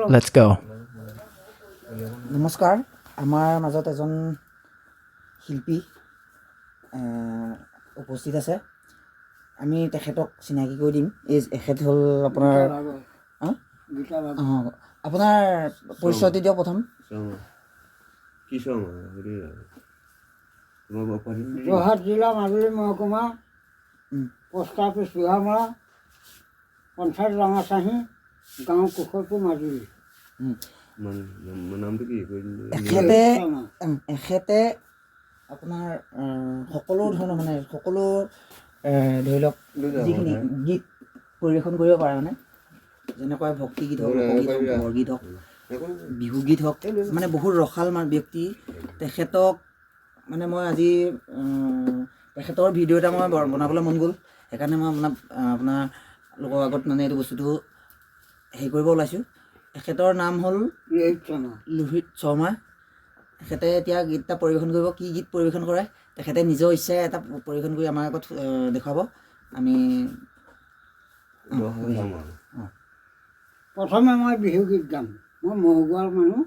Let's go. নমস্কাৰ আমাৰ মাজত এজন শিল্পী উপস্থিত আছে আমি তেখেতক চিনাকি কৰি দিম এই এখেত হ'ল আপোনাৰ আপোনাৰ পৰিচয়টো দিয়ক প্ৰথম যোৰহাট জিলা মাজুলী মহকুমা পোষ্ট অফিচ বুঢ়ামৰা পঞ্চায়ত ৰঙাচাহী গাঁও কুশলপুৰ মাজুলী এখেতে আপোনাৰ সকলো ধৰণৰ মানে সকলো ধৰি লওক যিখিনি গীত পৰিৱেশন কৰিব পাৰে মানে যেনেকৈ ভক্তিগীত হওক লোকগীত হওক বৰগীত হওক বিহুগীত হওক মানে বহুত ৰসাল ব্যক্তি তেখেতক মানে মই আজি তেখেতৰ ভিডিঅ' এটা মই বনাবলৈ মন গ'ল সেইকাৰণে মই আপোনাৰ লোকৰ আগত মানে এইটো বস্তুটো হেৰি কৰিব ওলাইছোঁ তেখেতৰ নাম হ'ল লোহিত শৰ্মা তেখেতে এতিয়া গীত এটা পৰিৱেশন কৰিব কি গীত পৰিৱেশন কৰে তেখেতে নিজৰ ইচ্ছাৰে এটা পৰিৱেশন কৰি আমাৰ আগত দেখুৱাব আমি প্ৰথমে মই বিহুগীত গাম মই মহগোৱাৰ মানুহ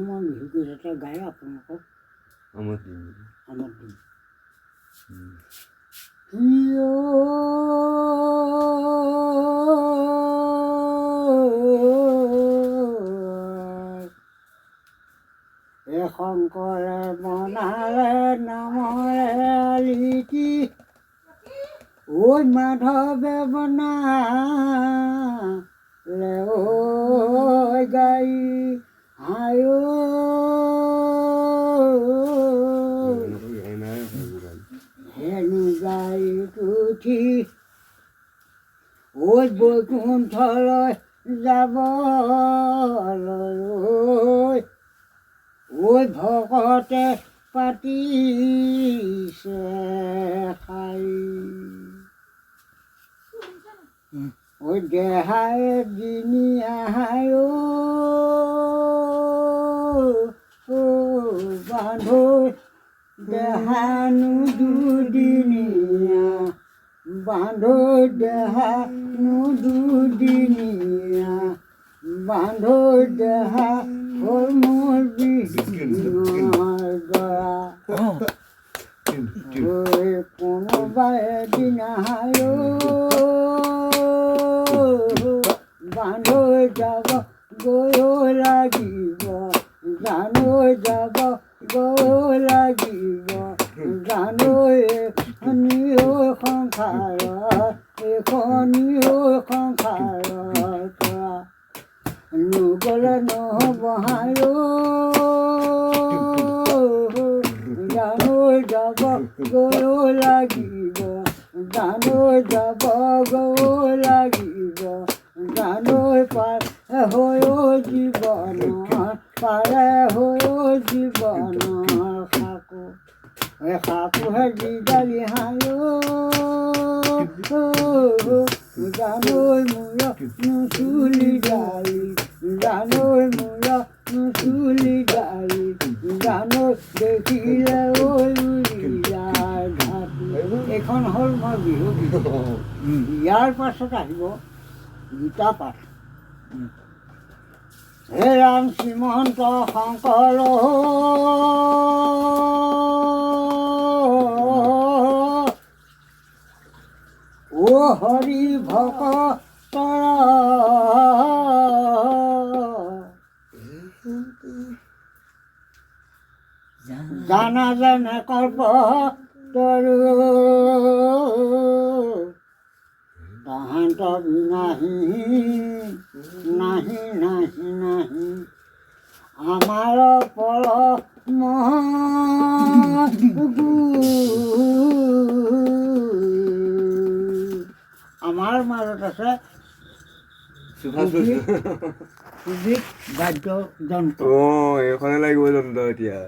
মই বিহুগীত এটা গাই আপোনালোকক আমোদ দিম শংকৰে বনালে নামৰে লিটি ঐ মাধৱে বনালে ঐ গাই আই হেনু গাড়ীত উঠি ঐ বৈকুণ্ঠলৈ যাবলৈ ঐ ভকতে পাতিছে খাই ঐ দেহাই দিনি আহাই বান্ধৈ দেহানো দুদিনীয়া বান্ধৈ দেহানো দুদিনীয়া বান্ধৈ দেহা হ'ল মোৰ কোনোবা এদিন বান্ধৈ যাব গৈ লাগিব জানৈ যাব গৈ লাগিব জানৈ এখনি সংসাৰত এখনি সংসাৰত নগ'লে নহ'ব জানৈ যাব গৈ লাগিব জানৈ যাব গৈ লাগিব জানৈ পাৰে হৈ জীৱনৰ পাৰে হৈ জীৱনৰ সাকোহে দিদালি জানৈ মূৰ নুচুলি দালি জানৈ মূৰ নুচুলি দালি জানৈ দেখিলে এইখন হ'ল মই বিহু গীত ইয়াৰ পাছত আহিব গীতা পাঠ হে ৰাম শ্ৰীমন্ত শংকৰ ও হৰি ভকতৰ জানা জানে কল্প তৰু তাহাঁত নাহি নাহি নাহি নাহি আমাৰ পল আমাৰ মাজত আছে সুবিধ বাদ্যযন্ত্ৰ এইখনে লাগিব যন্ত্ৰ এতিয়া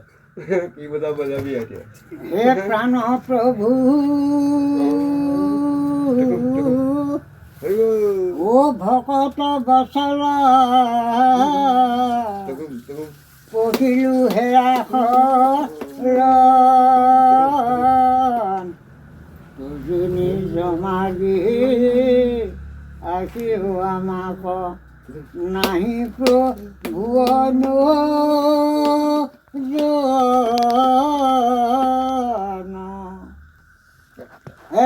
কি বজা বজাবি এতিয়া হে প্ৰাণ প্ৰভু ও ভকত বচলা পঢ়িলোঁ হেৰা তুজনি জমা নাহি প্ৰভুৱন জন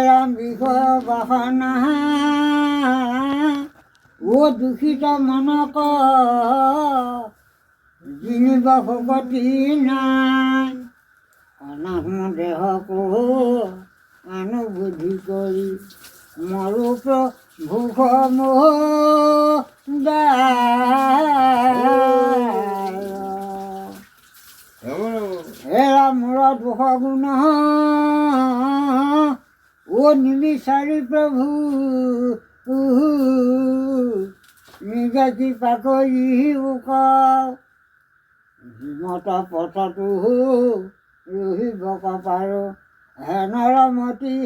ৰাম বিষয় বাসনা ও দূষিত মনক জিনিব ভগতি নাই অনাত্ম দেহকো অনুবুদ্ধি কৰি মৰু ভোগ মোহ হেৰা মূৰত দুখ গুণ ও নিবিচাৰি প্ৰভু নিজে কৃপা কৰি জীৱত পথটো ৰহিব পাৰো হেনৰ মতি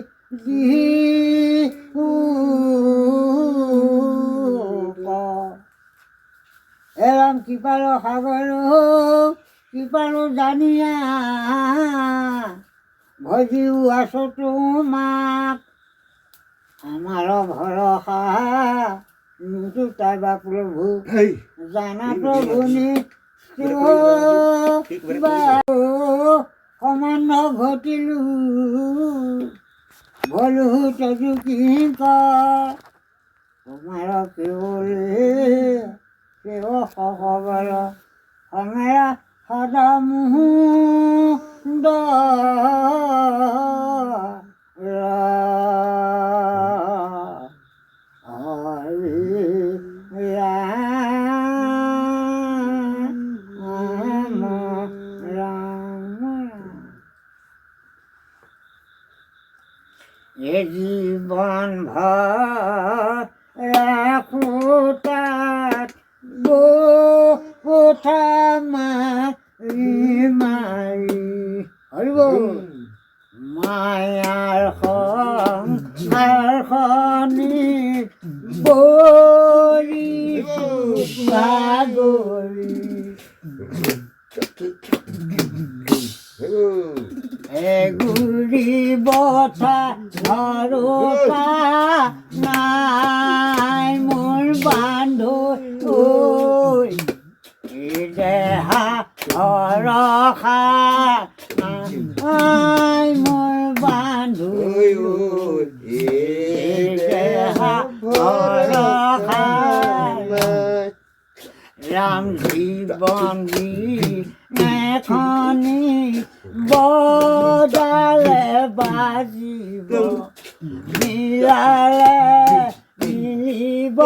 এৰাম কৃপাৰ সাগৰ কৃপাৰ জানিয়া ভজিও আছো তোমাক আমাৰ ভৰসা নিতু তাইবা প্ৰভু জানা প্ৰভু সমান ঘটিলো ভলো তজু কি তোমাৰ কেৱলে কেৱ সহবৰ সঙেৰা সদা মুহুন্দ জীবন ভৰ ৰাখো তাত গোঠা মাৰি মাৰি হৰিব মায়াৰ সংসাৰখনি পৰিছো ভাগৰি এগুৰি বঠা ধৰোতা নাই মোৰ বান্ধো দেহা ভৰসা নাই মোৰ বান্ধো দেহা ভৰসা ৰাম জীৱন এখনি বজালে বাজিব মিলালে মিলিব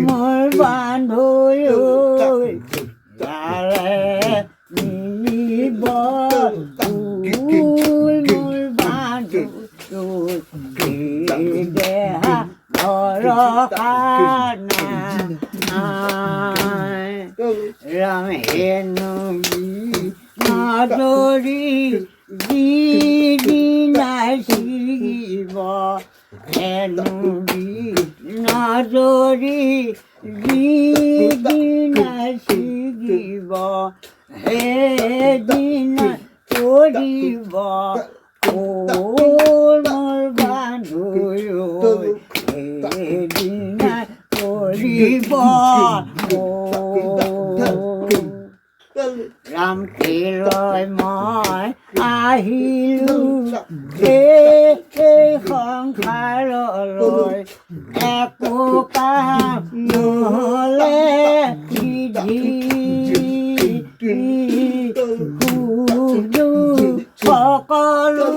মোৰ বান্ধো মিলিব মোৰ বান্ধো দেহা ভৰসা নাই ৰাম হেনো নদৰি নাই শিৱ হেনো নদৰি নাই শিৱ সেইদিনা কৰিব মোৰ বান্ধো সেইদিনা কৰিব ৰাম কেলৈ মই আহিলো এই সংসাৰলৈ একো কাম নহ'লে সকলো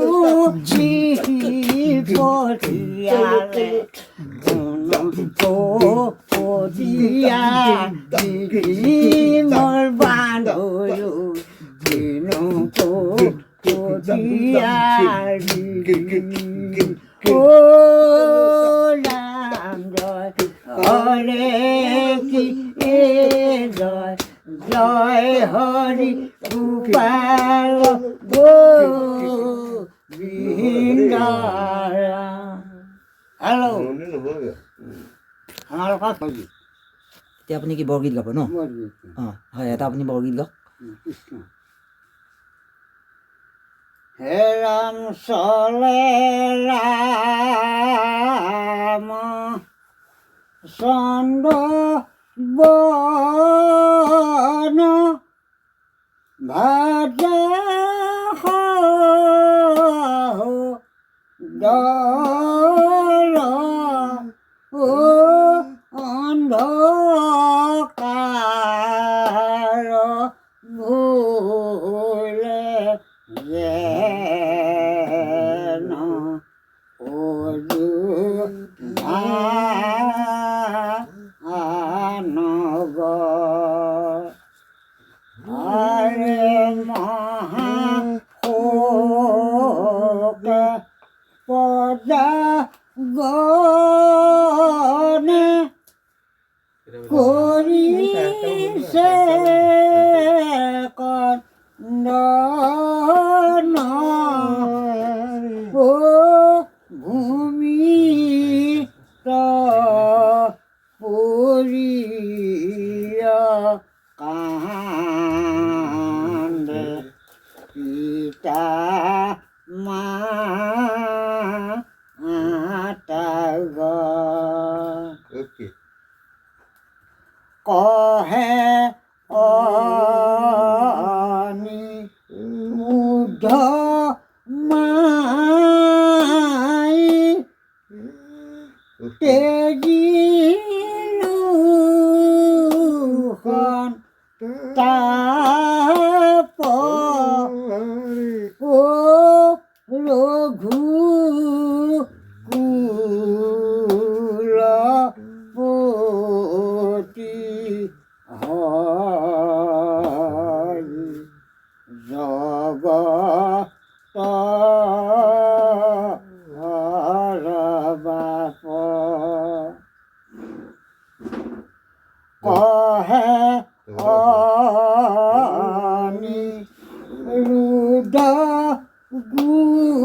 পঠিয়ালে মোৰ বান্ধো ৰাম জয় হৰে কি জয় জয় হৰি গোপাল হেল্ল' এতিয়া আপুনি কি বৰগীত গাব ন অঁ হয় এটা আপুনি বৰগীত গাওক কৃষ্ণ হে ৰাম চলে ৰাম চন্দ্ৰ বন ভাজা দৰ অন্ধকাৰ ভুলে যেন নগৰ আৰে মহাশোকে পদা গণে কৰিছে কন্দন ও ভূমি পুৰিয় কান্দে পিতা মাতা Okay. কহে অনি মুধ মাই তেজিলোখন তাপ ও ৰঘু কুল পতি হয় জগত বাপ কহে অনি ৰুদ গুৰু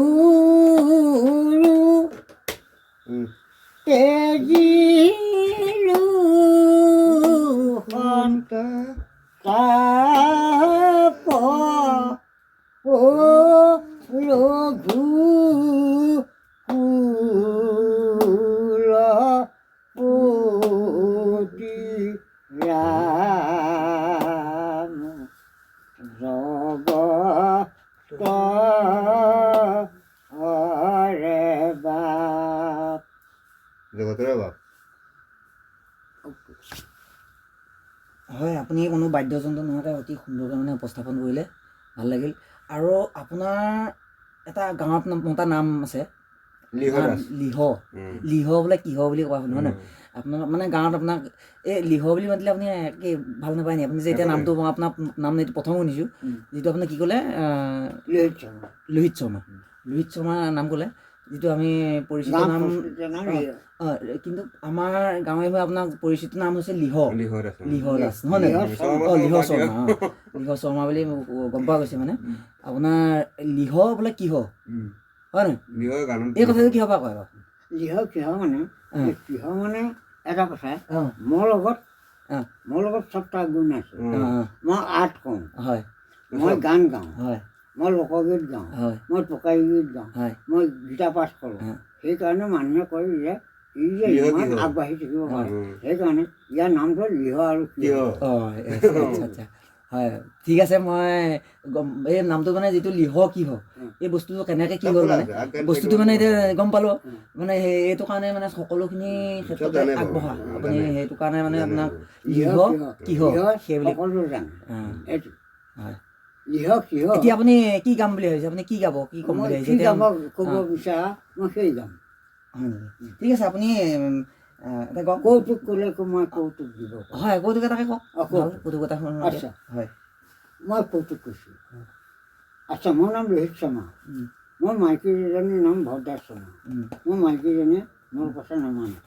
তেজিলোখন তাপ ও ৰঘু কুল পতি ৰাম জগত হৰে বাপ জগতৰে বাপ হয় আপুনি কোনো বাদ্যযন্ত্ৰ নোহোৱাকৈ অতি সুন্দৰকৈ মানে উপস্থাপন কৰিলে ভাল লাগিল আৰু আপোনাৰ এটা গাঁৱত মতা নাম আছে লিহ লিহ বোলে কিহ বুলি কোৱা শুনো হয় নহয় আপোনাৰ মানে গাঁৱত আপোনাক এই লিহ বুলি মাতিলে আপুনি কি ভাল নাপায় নি আপুনি যে এতিয়া নামটো মই আপোনাৰ নাম এইটো প্ৰথম শুনিছোঁ যিটো আপুনি কি ক'লে লোহিত শৰ্মা নাম ক'লে যিটো আমি পৰিচিত নাম কিন্তু আমাৰ গাঁৱে ভূঞে আপোনাৰ পৰিচিত নাম হৈছে লিহ দাস নহয় লিহ শৰ্মা বুলি গম পোৱা গৈছে মানে আপোনাৰ লিহ বোলে কিহ হয় নহয় এই কথাটো কিহৰ পৰা কয় বাৰু কিহ মানে এটা কথা মোৰ লগত সবটা গুণ আছে মই আৰ্ট কৰোঁ হয় মই গান গাওঁ হয় মই লোকগীত গাওঁ হয় মই টোকাৰী গীত গাওঁ হয় মই গীতা পাঠ কৰোঁ সেইকাৰণে মানুহে কয় যে ই যে ইমান আগবাঢ়ি থাকিব পাৰে সেইকাৰণে ইয়াৰ নামটো লিহ আৰু কিহ আচ্ছা আচ্ছা হয় ঠিক আছে মই এই নামটো মানে যিটো লিহ কিহ এই বস্তুটো কেনেকৈ কি হ'ল মানে বস্তুটো মানে এতিয়া গম পালোঁ মানে সেইটো কাৰণে মানে সকলোখিনি ক্ষেত্ৰতে আগবঢ়া আপুনি সেইটো কাৰণে মানে আপোনাক লিহ কিহ সেইবুলি সকলো জানে এইটো হয় লিহ কিহ এতিয়া আপুনি কি গাম বুলি ভাবিছে আপুনি কি গাব কি ক'ম বুলি ভাবিছে এতিয়া ক'ব বিচাৰা মই সেই গাম ঠিক আছে আপুনি এটা কওক কৌতুক ক'লে মই কৌতুক দিব হয় কৌতুক এটাকে কওক কৌতুক এটা আচ্ছা হয় মই কৌতুক কৈছোঁ আচ্ছা মোৰ নাম লোহিত শৰ্মা মোৰ মাইকীজনীৰ নাম ভদ্ৰা শৰ্মা মোৰ মাইকীজনীয়ে মোৰ কথা নামানে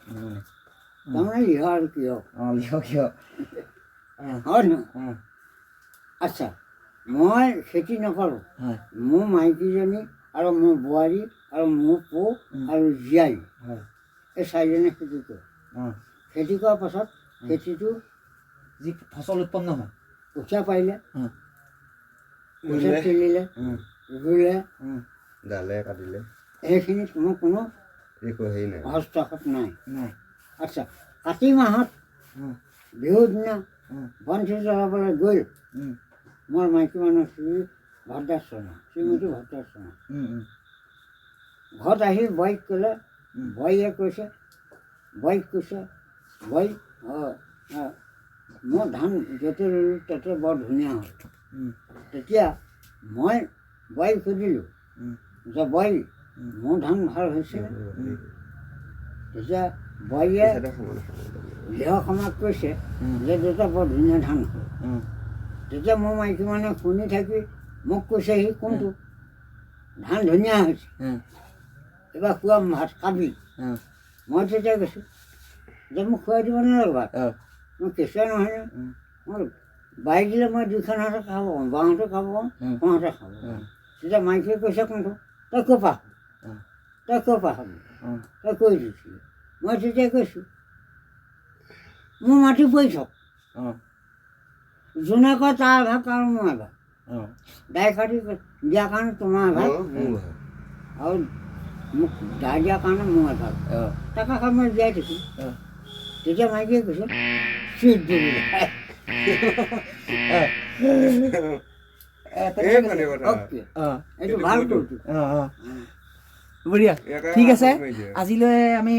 তাৰমানে লিহ আৰু কিয় লিহ কিয় হয় নহয় আচ্ছা মই খেতি নকৰোঁ মোৰ মাইকীজনী আৰু মোৰ বোৱাৰী আৰু মোৰ পৌ আৰু জীয়াৰী এই চাৰিজনে খেতি কৰে খেতি কৰাৰ পাছত খেতিটো যি ফচল উৎপন্ন হয় কঠীয়া পাৰিলে কঠীয়া তুলিলে ৰুলে ডালে কাটিলে সেইখিনিত মোৰ কোনো একো হেৰি নাই হস্তক্ষেপ নাই আচ্ছা কাতি মাহত বিহুৰ দিনা অঁ বন্তি জ্বলাবলৈ গৈ মোৰ মাইকী মানুহ ভদ্ৰাচৰণ শ্ৰীমতী ভদ্ৰাচৰণ ঘৰত আহি বৈক ক'লে বৈয়ে কৈছে বৈ মোৰ ধান য'তে ৰুলোঁ ত'তে বৰ ধুনীয়া হ'ল। তেতিয়া মই বৈক সুধিলোঁ যে বৈ মোৰ ধান ভাল হৈছে। তেতিয়া বৈয়ে দেহৰ সমাজ কৈছে যে দেউতা বৰ ধুনীয়া ধান হ'ল। তেতিয়া মোৰ মাইকী মানুহে শুনি থাকি মোক কৈছেহি কোনটো ধান ধুনীয়া হৈছে, এইবাৰ খোৱা ভাত খাবি। মই তেতিয়া কৈছোঁ যে মোক খুৱাই দিব নালাগে ভাত, মই কেঁচুৱা নহয় ন, মই বাৰী দিলে মই দুইখন হাতে খাব পাৰোঁ, বাওঁতে খাব পাৰোঁ, সোঁহাতে খাব পাৰোঁ। তেতিয়া মাইকীয়ে কৈছে কোনটো তই ক'ৰ পৰা খাবি, তই কৈ দিছিলি। মই তেতিয়া কৈছোঁ মোৰ মাটি পৰি থক, যোনে কয় তাৰ এভাগ আৰু মোৰ এভাগ, দাই কাটি দিয়াৰ কাৰণে তোমাৰ এভাগ আৰু মোক দাই দিয়াৰ কাৰণে মোৰ এভাগ, তাকে খাই মই জীয়াই থাকিম। তেতিয়া মাইকীয়ে কৈছে চুইট দিবি এইটো ভাল কৰিছোঁ। বঢ়িয়া, ঠিক আছে আজিলৈ আমি